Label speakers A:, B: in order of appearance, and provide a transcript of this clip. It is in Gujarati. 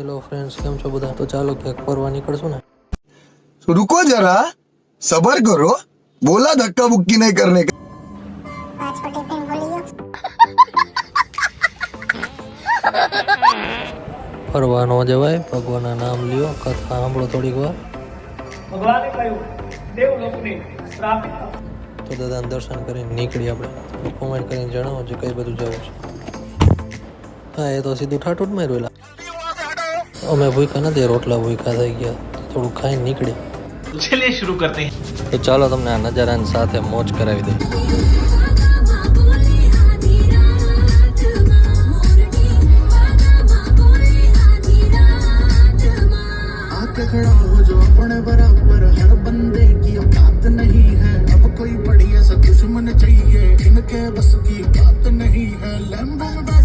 A: હેલો ફ્રેન્ડ્સ, કેમ છો બધા? તો ચાલો ક્યાંક ફરવા નીકળશું ને.
B: रुको जरा सबर करो बोला धक्का बुक्की नहीं करने का।
A: ફરવા ન જવાય, ભગવાનના નામ લ્યો, કથા સાંભળો થોડીક વાર.
C: ભગવાને કહ્યું દેવલોકની પ્રાપ્તિ
A: તો દાદાને દર્શન કરીને નીકળી આપણે. કોમેન્ટ કરીને જણાવો જે કઈ બધું જવું છે. હા, એ તો સીધું ઠાઠું જ માર્યું. અમે ભૂખ્યા નથી, રોટલા ભૂખ્યા થઈ ગયા, થોડું ખાઈને નીકળી.
D: चलिए शुरू करते हैं।
A: તો ચાલો તમને આ નજારાની સાથે મોજ કરાવી દઈએ.
E: आके खड़ा हो जो अपने बराबर हर बंदे की औकात नहीं है अब कोई बड़ी ऐसा दुश्मन चाहिए इनके बस की बात नहीं है लैम्बो में